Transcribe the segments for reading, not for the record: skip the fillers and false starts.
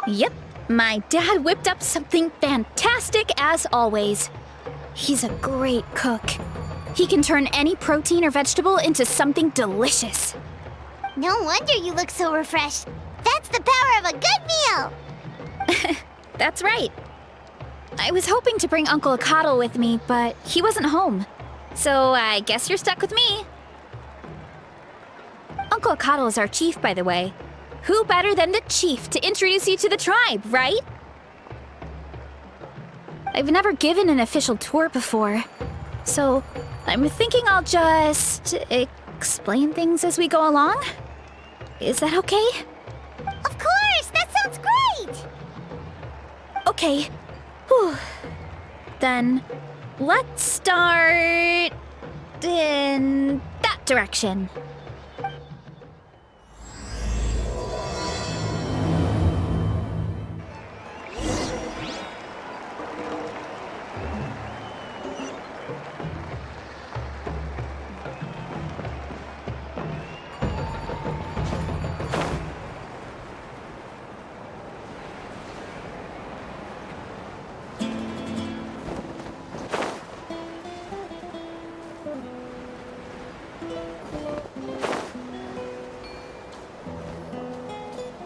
Yep, my dad whipped up something fantastic as always. He's a great cook. He can turn any protein or vegetable into something delicious. No wonder you look so refreshed. That's the power of a good meal! That's right. I was hoping to bring Uncle Akatl with me, but he wasn't home. So I guess you're stuck with me. Uncle Akatl is our chief, by the way. Who better than the chief to introduce you to the tribe, right? I've never given an official tour before, so I'm thinking I'll just explain things as we go along. Is that okay? Of course! That sounds great! Okay. Whew. Then let's start in that direction.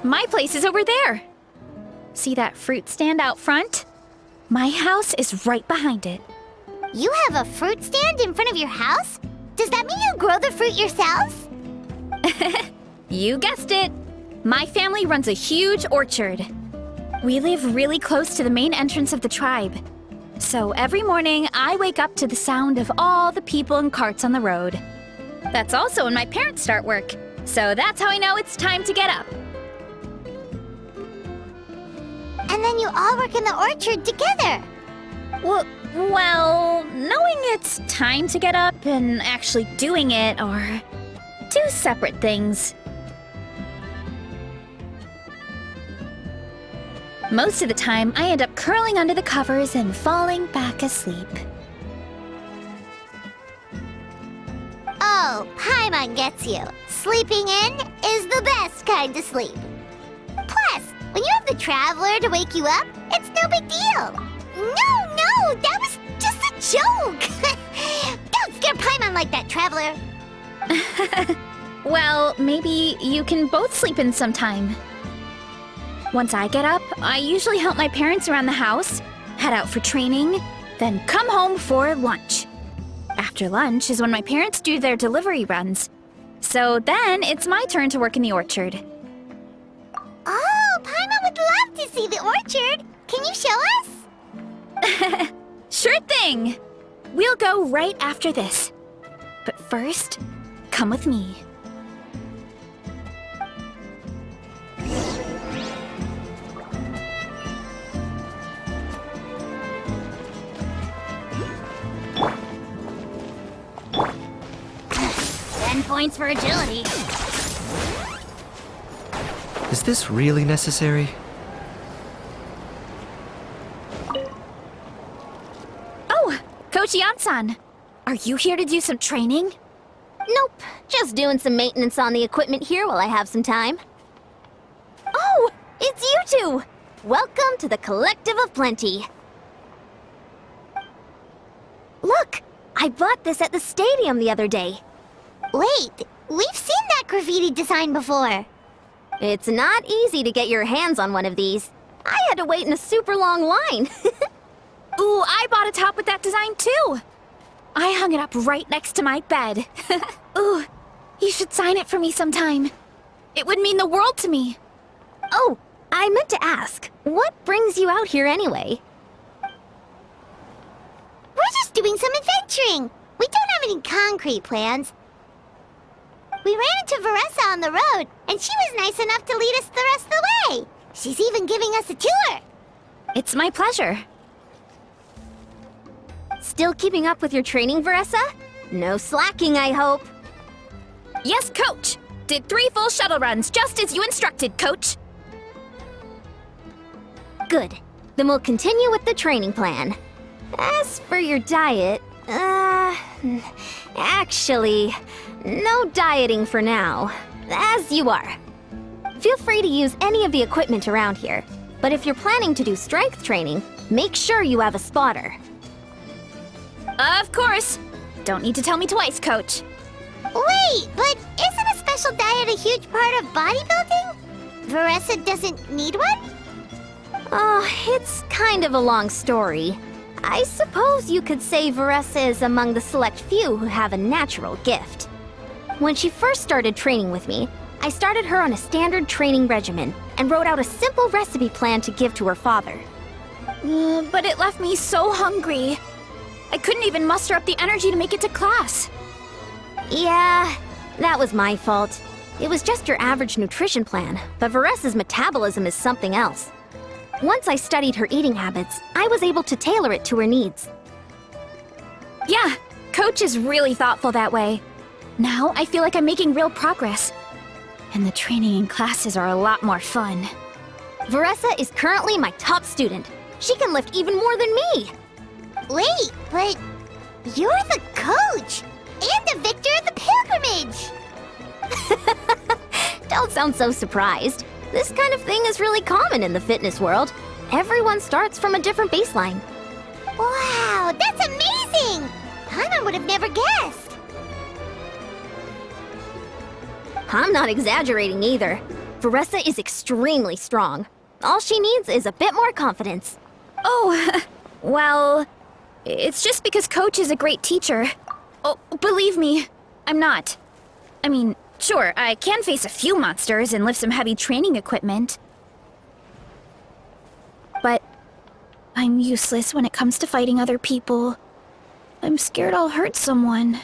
My place is over there. See that fruit stand out front? My house is right behind it. You have a fruit stand in front of your house? Does that mean you grow the fruit yourselves? You guessed it. My family runs a huge orchard. We live really close to the main entrance of the tribe. So every morning, I wake up to the sound of all the people and carts on the road. That's also when my parents start work. So that's how I know it's time to get up. And then you all work in the orchard together. Well, knowing it's time to get up and actually doing it are two separate things. Most of the time, I end up curling under the covers and falling back asleep. Oh, Paimon gets you. Sleeping in is the best kind of sleep. Plus, when you have the Traveler to wake you up, it's no big deal. No, that was just a joke. Don't scare Paimon like that, Traveler. Well, maybe you can both sleep in sometime. Once I get up, I usually help my parents around the house, head out for training, then come home for lunch. After lunch is when my parents do their delivery runs. So then it's my turn to work in the orchard. Oh, Paimon would love to see the orchard. Can you show us? Sure thing! We'll go right after this. But first, come with me. Points for agility. Is this really necessary? Oh, Coach Yan-san, are you here to do some training? Nope, just doing some maintenance on the equipment here while I have some time. Oh, it's you two! Welcome to the Collective of Plenty. Look, I bought this at the stadium the other day. Wait, we've seen that graffiti design before. It's not easy to get your hands on one of these. I had to wait in a super long line. Ooh, I bought a top with that design too. I hung it up right next to my bed. Ooh, you should sign it for me sometime. It would mean the world to me. Oh, I meant to ask, what brings you out here anyway? We're just doing some adventuring. We don't have any concrete plans. We ran into Varesa on the road, and she was nice enough to lead us the rest of the way. She's even giving us a tour. It's my pleasure. Still keeping up with your training, Varesa? No slacking, I hope. Yes, Coach. Did 3 full shuttle runs, just as you instructed, Coach. Good. Then we'll continue with the training plan. As for your diet, actually, no dieting for now. As you are. Feel free to use any of the equipment around here. But if you're planning to do strength training, make sure you have a spotter. Of course. Don't need to tell me twice, Coach. Wait, but isn't a special diet a huge part of bodybuilding? Varesa doesn't need one? Oh, it's kind of a long story. I suppose you could say Varesa is among the select few who have a natural gift. When she first started training with me, I started her on a standard training regimen and wrote out a simple recipe plan to give to her father. But it left me so hungry. I couldn't even muster up the energy to make it to class. Yeah, that was my fault. It was just your average nutrition plan, but Varesa's metabolism is something else. Once I studied her eating habits, I was able to tailor it to her needs. Yeah, Coach is really thoughtful that way. Now I feel like I'm making real progress. And the training and classes are a lot more fun. Varesa is currently my top student. She can lift even more than me. Wait, but you're the coach and the victor of the pilgrimage. Don't sound so surprised. This kind of thing is really common in the fitness world. Everyone starts from a different baseline. Wow, that's amazing! Paimon would have never guessed. I'm not exaggerating either. Varesa is extremely strong. All she needs is a bit more confidence. Oh, well, it's just because Coach is a great teacher. Oh, believe me, I'm not. I mean, sure, I can face a few monsters and lift some heavy training equipment. But I'm useless when it comes to fighting other people. I'm scared I'll hurt someone.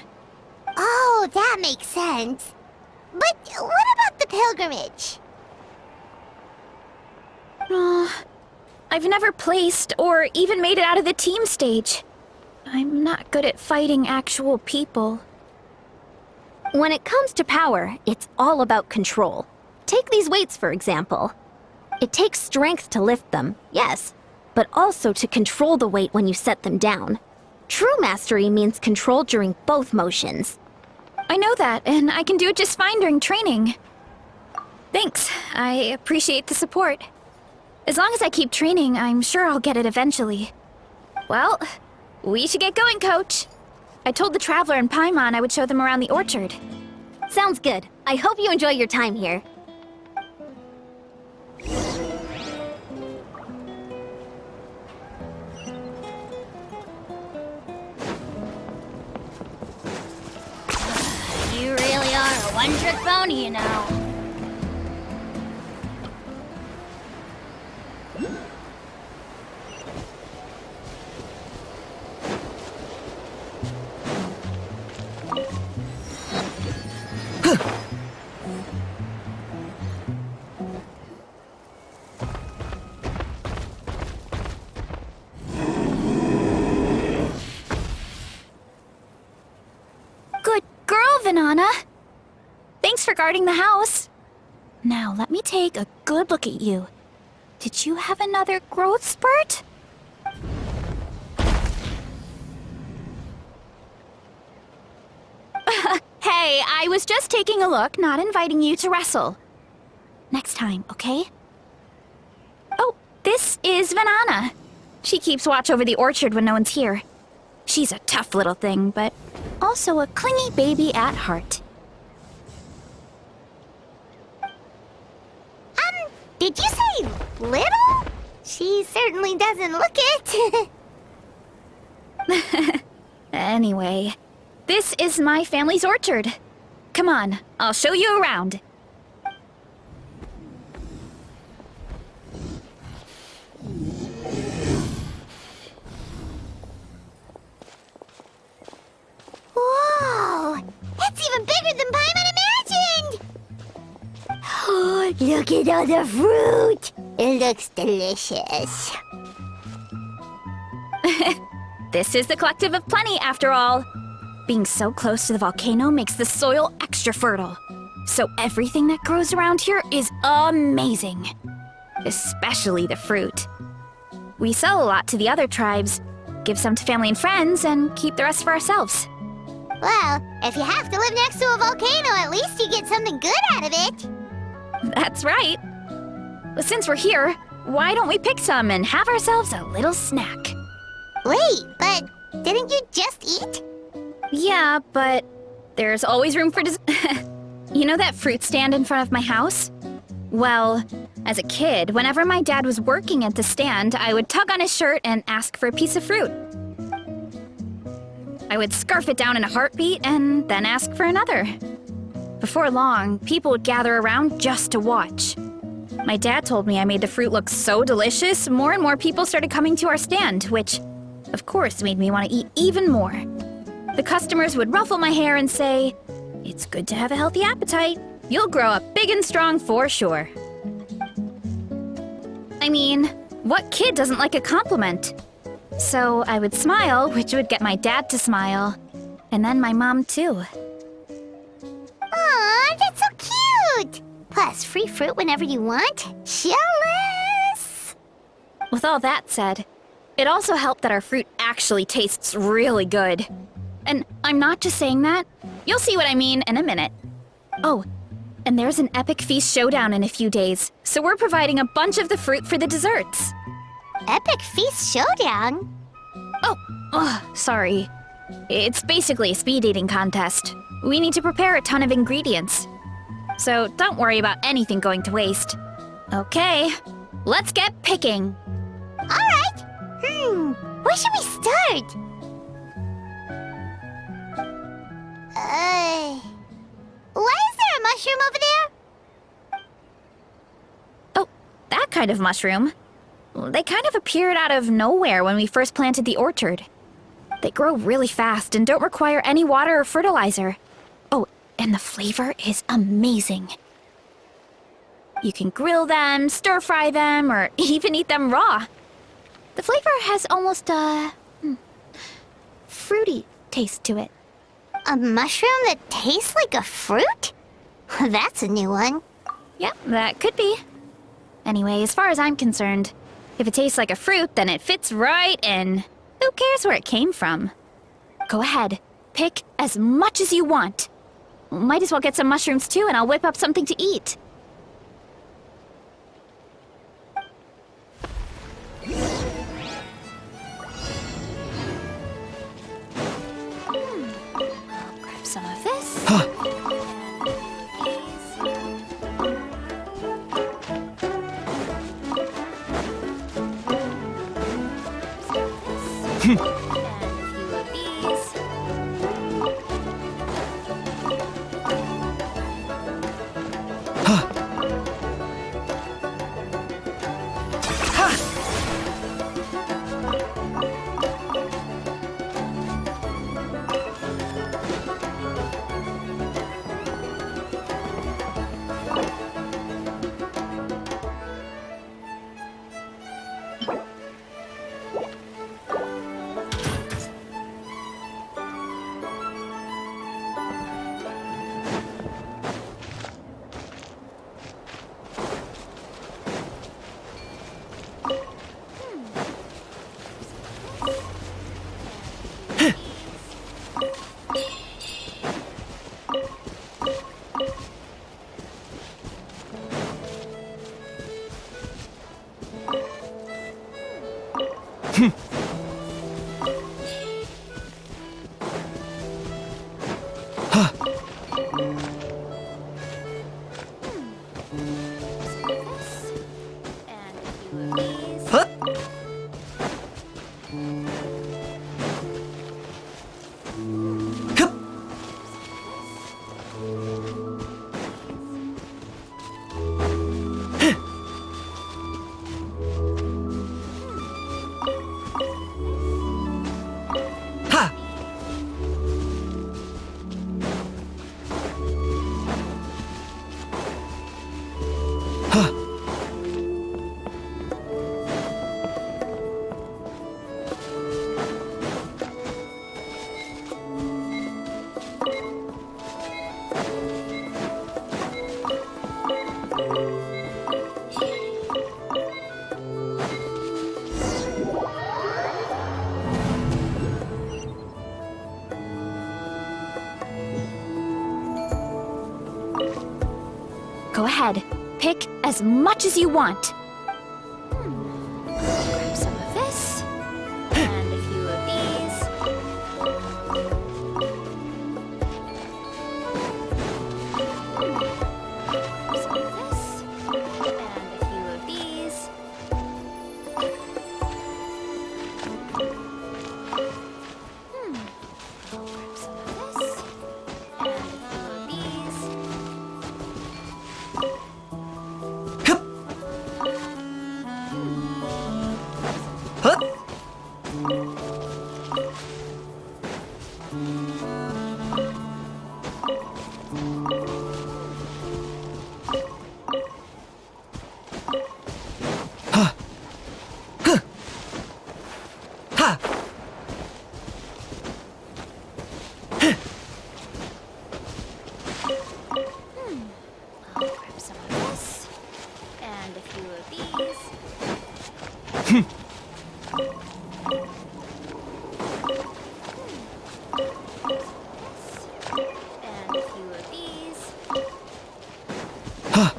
Oh, that makes sense. But what about the pilgrimage? I've never placed or even made it out of the team stage. I'm not good at fighting actual people. When it comes to power, it's all about control. Take these weights, for example. It takes strength to lift them, yes, but also to control the weight when you set them down. True mastery means control during both motions. I know that, and I can do it just fine during training. Thanks, I appreciate the support. As long as I keep training, I'm sure I'll get it eventually. Well, we should get going, Coach. I told the Traveler and Paimon I would show them around the orchard. Sounds good. I hope you enjoy your time here. You really are a one-trick pony, you know. Good girl, Vanana. Thanks for guarding the house. Now, let me take a good look at you. Did you have another growth spurt? Hey, I was just taking a look, not inviting you to wrestle. Next time, okay? Oh, this is Vanana. She keeps watch over the orchard when no one's here. She's a tough little thing, but also a clingy baby at heart. Did you say little? She certainly doesn't look it. Anyway, this is my family's orchard. Come on, I'll show you around. Whoa! That's even bigger than Paimon imagined! Oh, look at all the fruit! It looks delicious. This is the Collective of Plenty, after all. Being so close to the volcano makes the soil extra fertile. So everything that grows around here is amazing. Especially the fruit. We sell a lot to the other tribes, give some to family and friends, and keep the rest for ourselves. Well, if you have to live next to a volcano, at least you get something good out of it. That's right. But since we're here, why don't we pick some and have ourselves a little snack? Wait, but didn't you just eat? Yeah, but there's always room for dessert. You know that fruit stand in front of my house? Well, as a kid, whenever my dad was working at the stand, I would tug on his shirt and ask for a piece of fruit. I would scarf it down in a heartbeat and then ask for another. Before long, people would gather around just to watch. My dad told me I made the fruit look so delicious, more and more people started coming to our stand, which, of course, made me want to eat even more. The customers would ruffle my hair and say, "It's good to have a healthy appetite. You'll grow up big and strong for sure." I mean, what kid doesn't like a compliment? So I would smile, which would get my dad to smile. And then my mom, too. Aw, that's so cute! Plus, free fruit whenever you want. Jealous! With all that said, it also helped that our fruit actually tastes really good. And I'm not just saying that. You'll see what I mean in a minute. Oh, and there's an epic feast showdown in a few days, so we're providing a bunch of the fruit for the desserts. Epic Feast Showdown? Sorry. It's basically a speed eating contest. We need to prepare a ton of ingredients. So don't worry about anything going to waste. Okay, let's get picking. Alright! Where should we start? Why is there a mushroom over there? Oh, that kind of mushroom. They kind of appeared out of nowhere when we first planted the orchard. They grow really fast and don't require any water or fertilizer. Oh, and the flavor is amazing. You can grill them, stir-fry them, or even eat them raw. The flavor has almost a fruity taste to it. A mushroom that tastes like a fruit? That's a new one. Yep, that could be. Anyway, as far as I'm concerned, if it tastes like a fruit, then it fits right in. Who cares where it came from? Go ahead, pick as much as you want. Might as well get some mushrooms too, and I'll whip up something to eat. I'll grab some of this. And a few of these. Go ahead, pick as much as you want. Grab some of this. And a few of these. Grab some of this. And a few of these. I'll grab some of this. And a few of these. Hup. Huh? Huh. Huh. Ha. Huh. I'll grab some of this. And a few of these. And a few of these. Huh.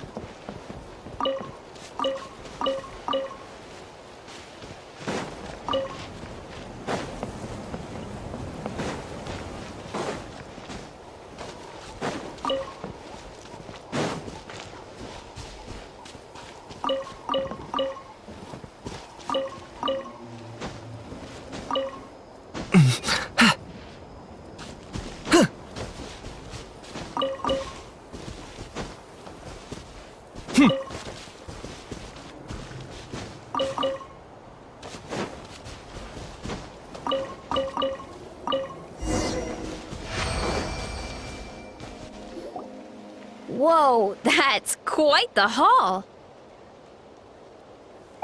Whoa, that's quite the haul.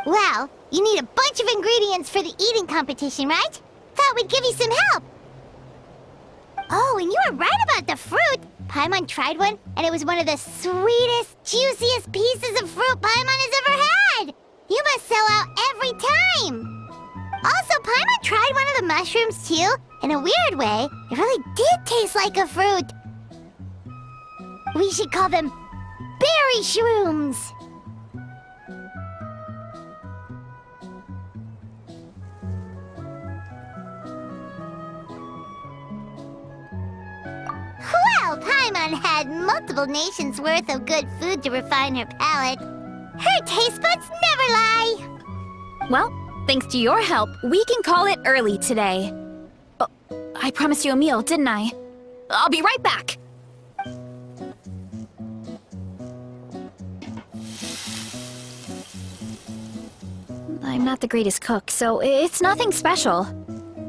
Well, you need a bunch of ingredients for the eating competition, right? Thought we'd give you some help. Oh, and you were right about the fruit. Paimon tried one, and it was one of the sweetest, juiciest pieces of fruit Paimon has ever had. You must sell out every time. Also, Paimon tried one of the mushrooms too. In a weird way, it really did taste like a fruit. We should call them berry shrooms. Well, Paimon had multiple nations' worth of good food to refine her palate. Her taste buds never lie. Well, thanks to your help, we can call it early today. Oh, I promised you a meal, didn't I? I'll be right back. I'm not the greatest cook, so it's nothing special.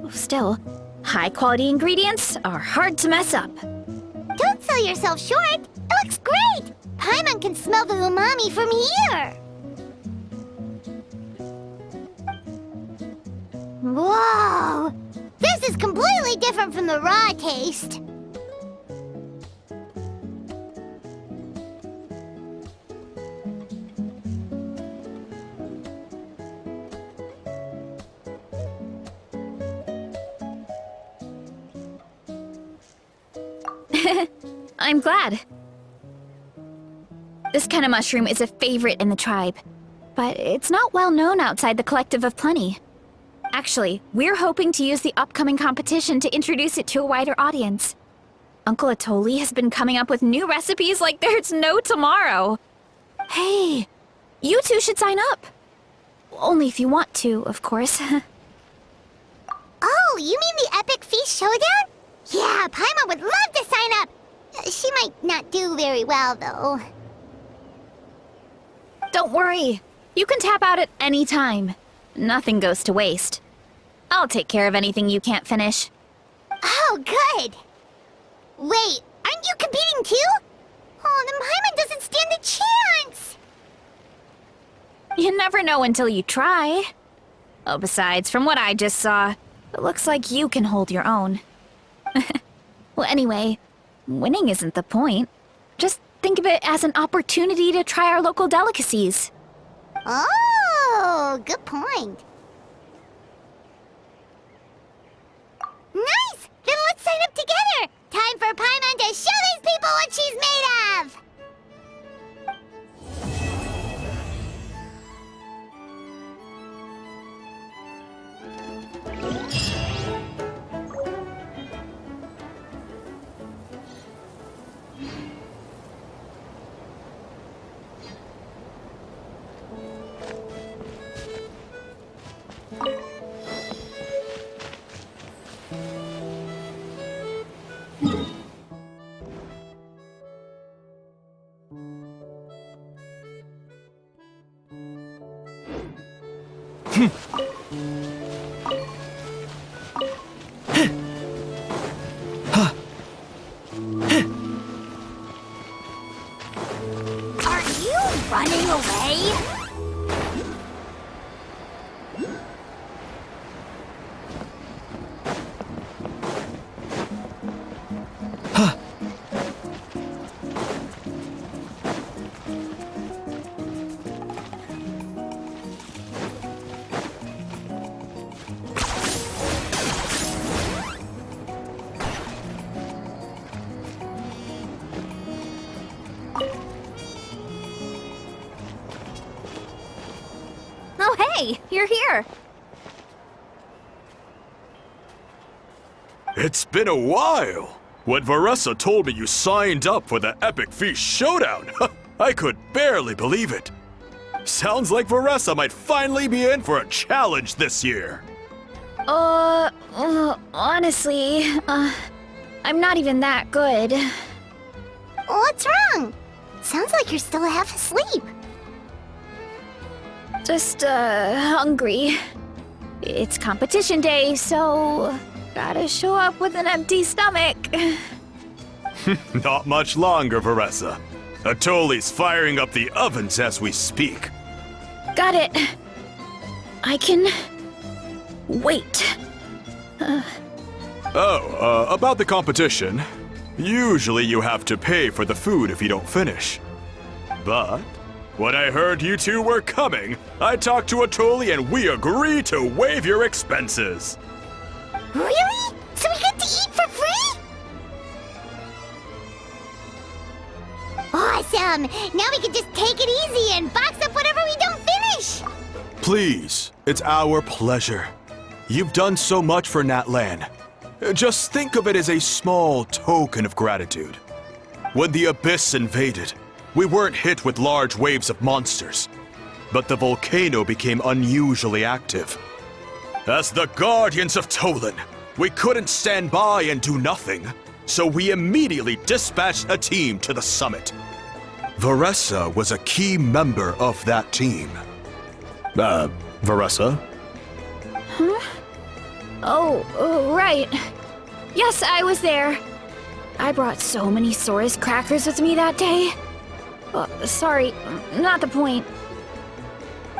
Still, high-quality ingredients are hard to mess up. Don't sell yourself short. It looks great. Paimon can smell the umami from here. Whoa! This is completely different from the raw taste. I'm glad. This kind of mushroom is a favorite in the tribe, but it's not well known outside the Collective of Plenty. Actually, we're hoping to use the upcoming competition to introduce it to a wider audience. Uncle Atoli has been coming up with new recipes like there's no tomorrow. Hey, you two should sign up. Only if you want to, of course. Oh, you mean the Epic Feast Showdown? Yeah, Paimon would love to sign up. She might not do very well, though. Don't worry. You can tap out at any time. Nothing goes to waste. I'll take care of anything you can't finish. Oh, good. Wait, aren't you competing too? Oh, then Paimon doesn't stand a chance. You never know until you try. Oh, besides, from what I just saw, it looks like you can hold your own. Well, anyway, winning isn't the point. Just think of it as an opportunity to try our local delicacies. Oh, good point. Nice! Then let's sign up together! Time for Paimon to show these people what she's made of! Are you running away? Oh, hey, you're here. It's been a while. When Varesa told me you signed up for the Epic Feast Showdown, I could barely believe it. Sounds like Varesa might finally be in for a challenge this year. Honestly, I'm not even that good. What's wrong? Sounds like you're still half asleep. Just, hungry. It's competition day, so gotta show up with an empty stomach. Not much longer, Varesa. Atoli's firing up the ovens as we speak. Got it. I can wait. About the competition. Usually you have to pay for the food if you don't finish. But when I heard you two were coming, I talked to Atoli and we agreed to waive your expenses. Really? So we get to eat for free? Awesome! Now we can just take it easy and box up whatever we don't finish! Please, it's our pleasure. You've done so much for Natlan. Just think of it as a small token of gratitude. When the Abyss invaded, we weren't hit with large waves of monsters, but the volcano became unusually active. As the Guardians of Tolan, we couldn't stand by and do nothing, so we immediately dispatched a team to the summit. Varesa was a key member of that team. Varesa? Oh, right. Yes, I was there. I brought so many Saurus crackers with me that day. Sorry, not the point.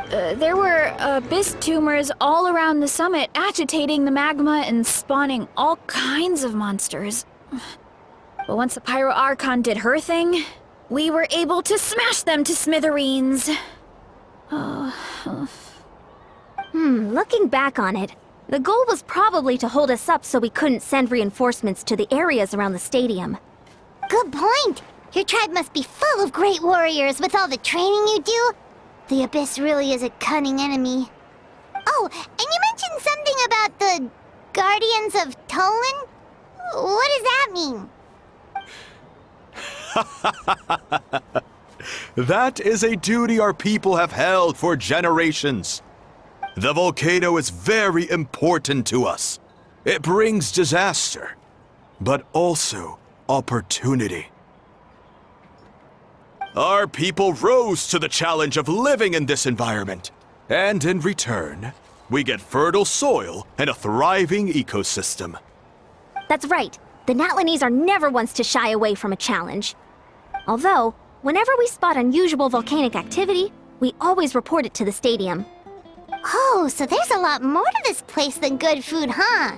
There were abyss tumors all around the summit, agitating the magma and spawning all kinds of monsters. But once the Pyro Archon did her thing, we were able to smash them to smithereens. Looking back on it, the goal was probably to hold us up so we couldn't send reinforcements to the areas around the stadium. Good point! Your tribe must be full of great warriors with all the training you do. The Abyss really is a cunning enemy. Oh, and you mentioned something about the Guardians of Tolan? What does that mean? That is a duty our people have held for generations. The volcano is very important to us. It brings disaster, but also opportunity. Our people rose to the challenge of living in this environment, and in return, we get fertile soil and a thriving ecosystem. That's right. The Natlanese are never ones to shy away from a challenge. Although, whenever we spot unusual volcanic activity, we always report it to the stadium. Oh, so there's a lot more to this place than good food, huh?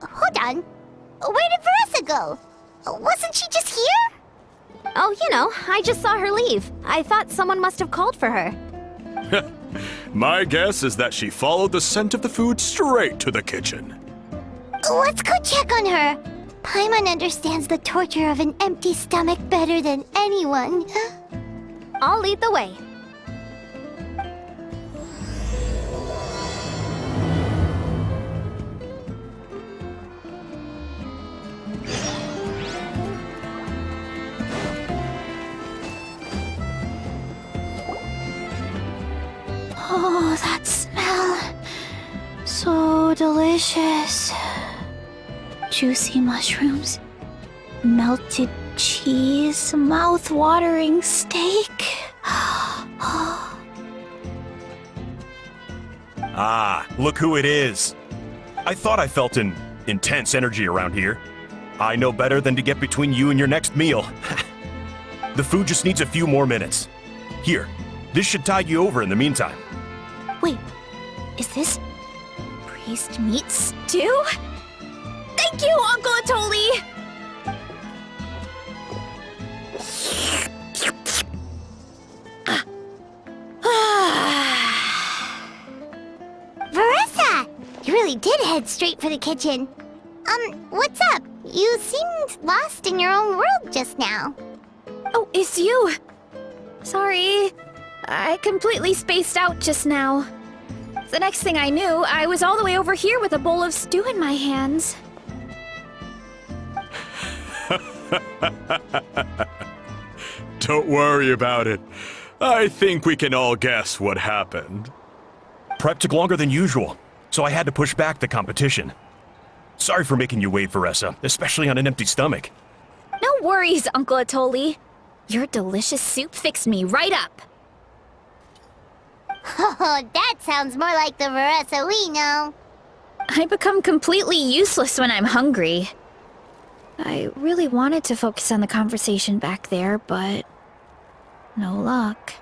Hold on. Where did Varesa go? Wasn't she just here? Oh, you know, I just saw her leave. I thought someone must have called for her. My guess is that she followed the scent of the food straight to the kitchen. Let's go check on her. Paimon understands the torture of an empty stomach better than anyone. I'll lead the way. Oh, that smell. So delicious. Juicy mushrooms, melted cheese, mouth-watering steak. Ah, look who it is. I thought I felt an intense energy around here. I know better than to get between you and your next meal. The food just needs a few more minutes. Here, this should tide you over in the meantime. Wait, is this priest meat stew? Thank you, Uncle Atoli! Varesa! You really did head straight for the kitchen. What's up? You seemed lost in your own world just now. Oh, it's you! Sorry, I completely spaced out just now. The next thing I knew, I was all the way over here with a bowl of stew in my hands. Don't worry about it. I think we can all guess what happened. Prep took longer than usual, so I had to push back the competition. Sorry for making you wait, Varesa, especially on an empty stomach. No worries, Uncle Atoli. Your delicious soup fixed me right up. Oh, that sounds more like the Varesa we know. I become completely useless when I'm hungry. I really wanted to focus on the conversation back there, but no luck.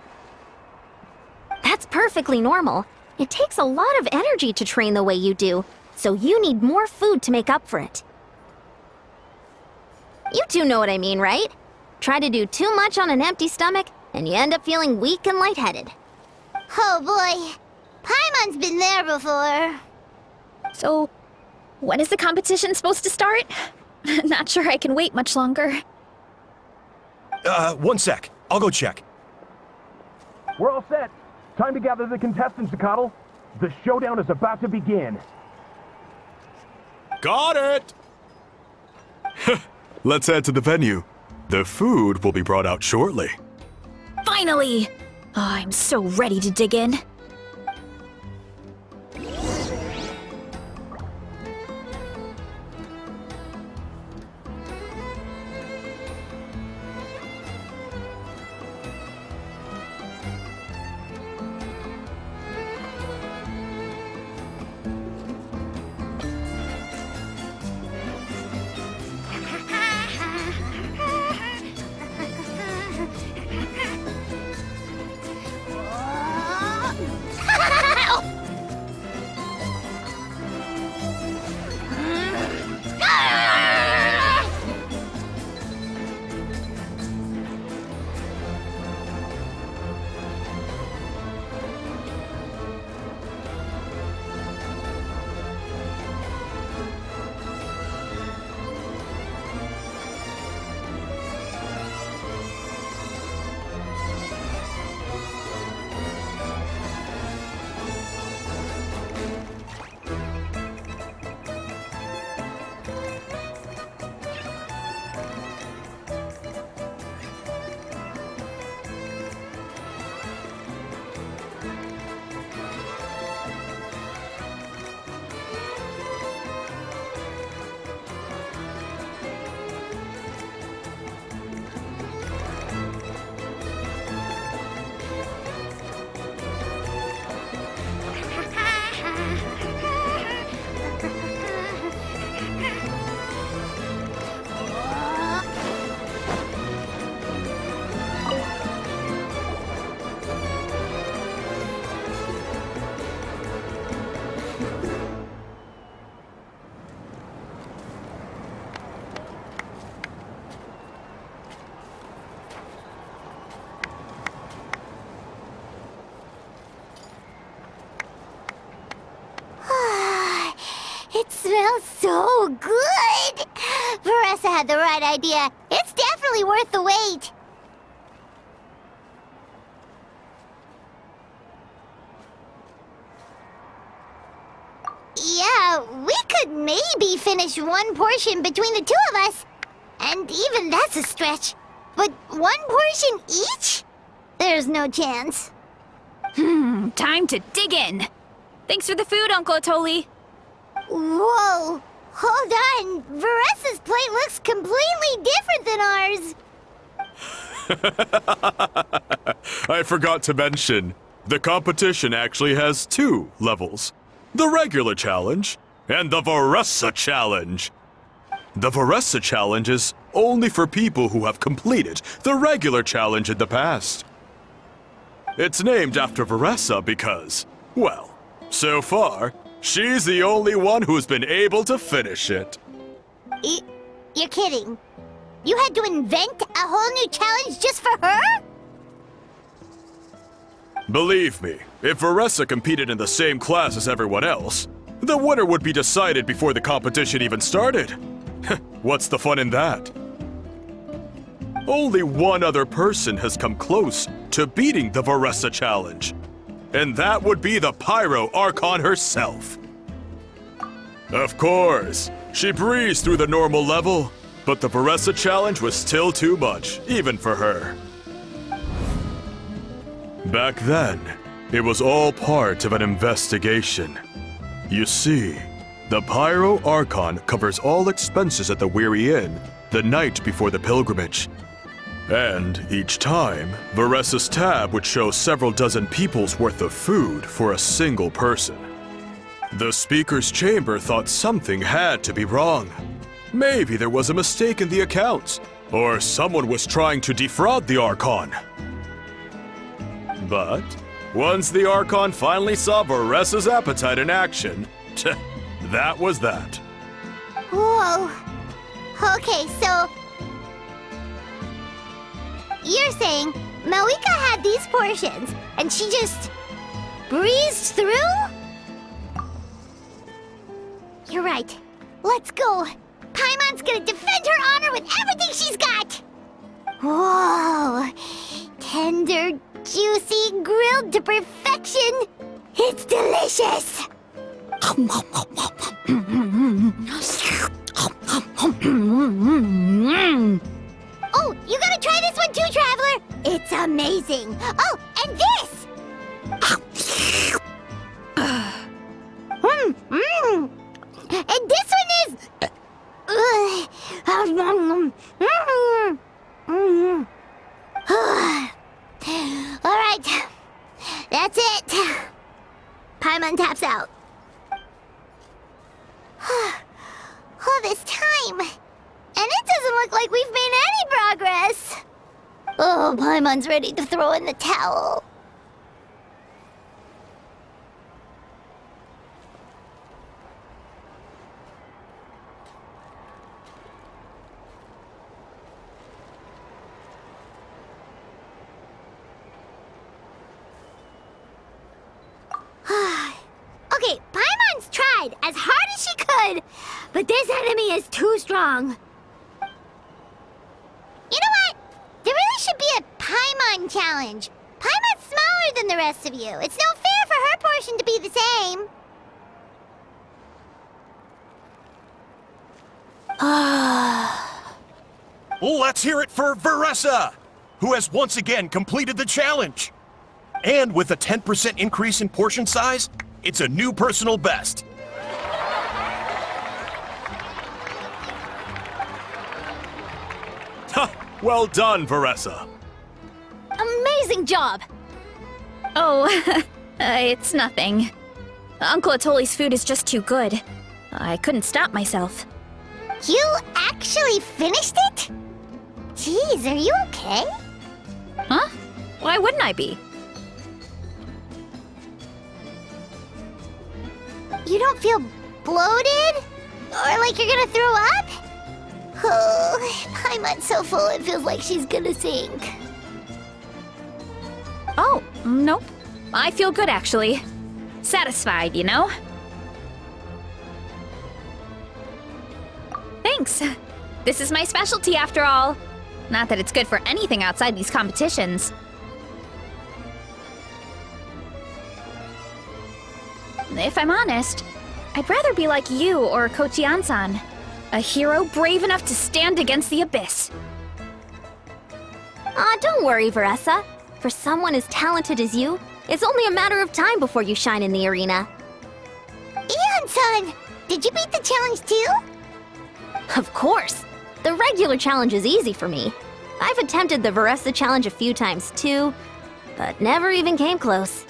That's perfectly normal. It takes a lot of energy to train the way you do, so you need more food to make up for it. You two know what I mean, right? Try to do too much on an empty stomach, and you end up feeling weak and lightheaded. Oh boy, Paimon's been there before. So, when is the competition supposed to start? Not sure I can wait much longer. One sec. I'll go check. We're all set. Time to gather the contestants, Zacatl. The showdown is about to begin. Got it! Let's head to the venue. The food will be brought out shortly. Finally! Oh, I'm so ready to dig in. It smells so good! Varesa had the right idea. It's definitely worth the wait. Yeah, we could maybe finish one portion between the two of us. And even that's a stretch. But one portion each? There's no chance. Time to dig in. Thanks for the food, Uncle Atoli. Whoa! Hold on! Varesa's plate looks completely different than ours! I forgot to mention, The competition actually has two levels. The regular challenge and the Varesa challenge. The Varesa challenge is only for people who have completed the regular challenge in the past. It's named after Varesa because, well, so far, she's the only one who's been able to finish it. You're kidding. You had to invent a whole new challenge just for her? Believe me, if Varesa competed in the same class as everyone else, the winner would be decided before the competition even started. What's the fun in that? Only one other person has come close to beating the Varesa challenge, and that would be the Pyro Archon herself. Of course, she breezed through the normal level, but the Varesa challenge was still too much, even for her. Back then, it was all part of an investigation. You see, the Pyro Archon covers all expenses at the Weary Inn the night before the pilgrimage. And each time, Varesa's tab would show several dozen people's worth of food for a single person. The speaker's chamber thought something had to be wrong. Maybe there was a mistake in the accounts, or someone was trying to defraud the Archon. But once the Archon finally saw Varesa's appetite in action, that was that. Whoa. Okay, so you're saying Malika had these portions and she just breezed through? You're right. Let's go. Paimon's gonna defend her honor with everything she's got. Whoa. Tender, juicy, grilled to perfection. It's delicious. Oh, you gotta try this one too, Traveler! It's amazing! Oh, and this! And this one is... Alright, that's it. Paimon taps out. All this time, and it doesn't look like we've made any progress. Oh, Paimon's ready to throw in the towel. Okay, Paimon's tried as hard as she could, but this enemy is too strong. You know what? There really should be a Paimon challenge. Paimon's smaller than the rest of you. It's no fair for her portion to be the same. Let's hear it for Varesa, who has once again completed the challenge. And with a 10% increase in portion size, it's a new personal best. Ha! Well done, Varesa. Amazing job! Oh, it's nothing. Uncle Atoli's food is just too good. I couldn't stop myself. You actually finished it? Jeez, are you okay? Huh? Why wouldn't I be? You don't feel bloated? Or like you're gonna throw up? Oh, Paimon's so full it feels like she's gonna sink. Oh, nope. I feel good, actually. Satisfied, you know? Thanks. This is my specialty, after all. Not that it's good for anything outside these competitions. If I'm honest, I'd rather be like you or Kochian-san. A hero brave enough to stand against the abyss. Don't worry, Varesa. For someone as talented as you, it's only a matter of time before you shine in the arena. Eon-san, did you beat the challenge too? Of course! The regular challenge is easy for me. I've attempted the Varesa challenge a few times too, but never even came close.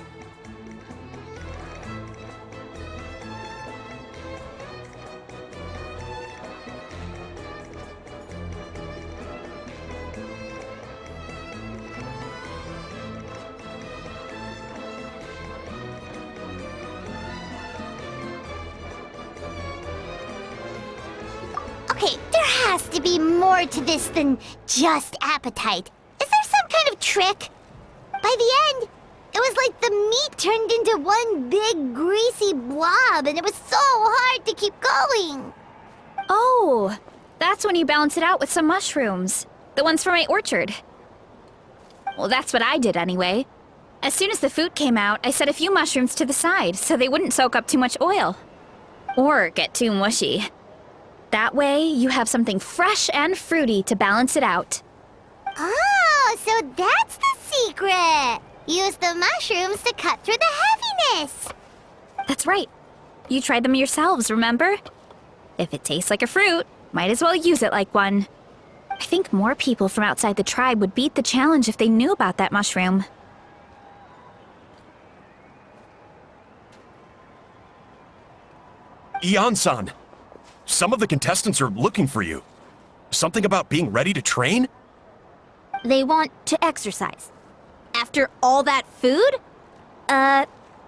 has to be more to this than just appetite. Is there some kind of trick? By the end, it was like the meat turned into one big greasy blob, and it was so hard to keep going. Oh, that's when you balance it out with some mushrooms. The ones from my orchard. Well, that's what I did anyway. As soon as the food came out, I set a few mushrooms to the side so they wouldn't soak up too much oil. Or get too mushy. That way, you have something fresh and fruity to balance it out. Oh, so that's the secret. Use the mushrooms to cut through the heaviness. That's right. You tried them yourselves, remember? If it tastes like a fruit, might as well use it like one. I think more people from outside the tribe would beat the challenge if they knew about that mushroom. Ian-san, some of the contestants are looking for you. Something about being ready to train? They want to exercise. After all that food?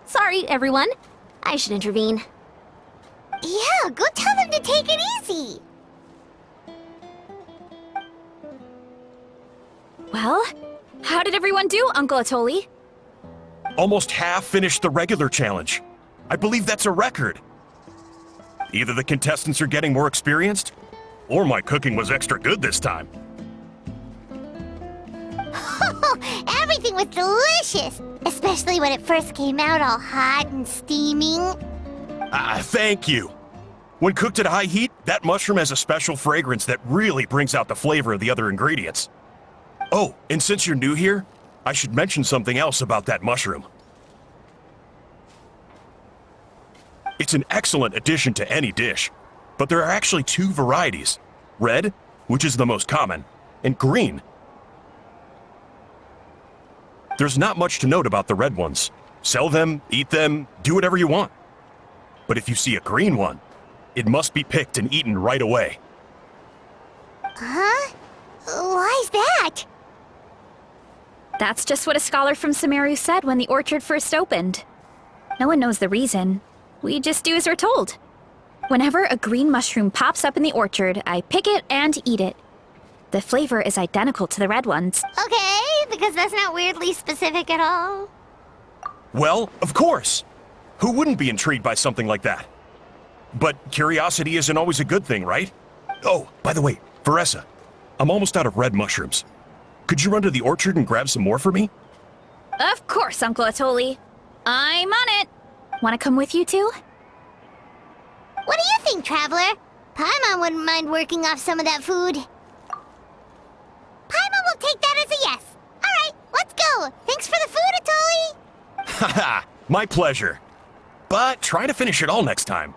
Sorry, everyone. I should intervene. Yeah, go tell them to take it easy. Well, how did everyone do, Uncle Atoli? Almost half finished the regular challenge. I believe that's a record. Either the contestants are getting more experienced, or my cooking was extra good this time. Everything was delicious, especially when it first came out all hot and steaming. Thank you. When cooked at high heat, that mushroom has a special fragrance that really brings out the flavor of the other ingredients. Oh, and since you're new here, I should mention something else about that mushroom. It's an excellent addition to any dish, but there are actually two varieties. Red, which is the most common, and green. There's not much to note about the red ones. Sell them, eat them, do whatever you want. But if you see a green one, it must be picked and eaten right away. Huh? Why's that? That's just what a scholar from Sumeru said when the orchard first opened. No one knows the reason. We just do as we're told. Whenever a green mushroom pops up in the orchard, I pick it and eat it. The flavor is identical to the red ones. Okay, because that's not weirdly specific at all. Well, of course. Who wouldn't be intrigued by something like that? But curiosity isn't always a good thing, right? Oh, by the way, Varesa, I'm almost out of red mushrooms. Could you run to the orchard and grab some more for me? Of course, Uncle Atoli. I'm on it. Want to come with you too? What do you think, Traveler? Paimon wouldn't mind working off some of that food. Paimon will take that as a yes. All right, let's go. Thanks for the food, Atoli. Haha, my pleasure. But try to finish it all next time.